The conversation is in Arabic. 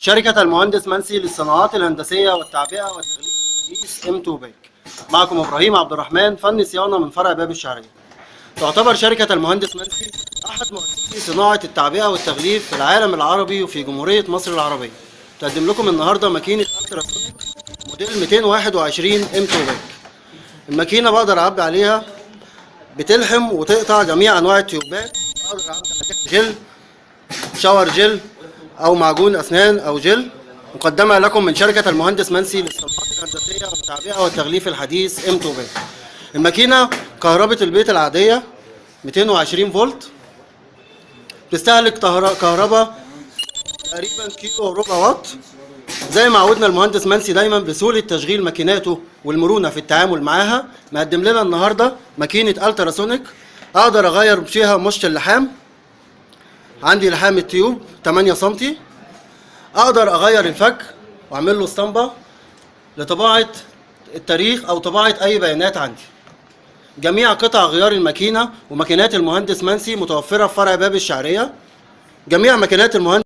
شركة المهندس منسي للصناعات الهندسية والتعبئة والتغليف الحديث M2 باك. معكم إبراهيم عبد الرحمن، فني صيانة من فرع باب الشعرية. تعتبر شركة المهندس منسي أحد مؤسسي صناعة التعبئة والتغليف في العالم العربي وفي جمهورية مصر العربية. تقدم لكم النهاردة ماكينة التراسونيك موديل 221 M2 باك. الماكينة بقدر أعبي عليها، بتلحم وتقطع جميع أنواع التيوبات. أقدر أعبي عليها جل، شاور جل، أو معجون أسنان أو جل. مقدمة لكم من شركة المهندس منسي للصناعات الهندسية والتعبئة والتغليف الحديث M2 باك. الماكينة كهرباء البيت العادية 220 فولت، بتستهلك كهرباء تقريبا كيلو وربع واط. زي ما عودنا المهندس منسي دايما بسهولة تشغيل ماكيناته والمرونة في التعامل معاها، مقدم لنا النهارده ماكينة التراسونيك. اقدر اغير فيها مشط اللحام. عندي لحام التيوب 8 سم. اقدر اغير الفك واعمل له اسطمبة لطباعة التاريخ او طباعة اي بيانات عندي. جميع قطع غيار الماكينة وماكينات المهندس منسي متوفرة في فرع باب الشعرية. جميع ماكينات المهندس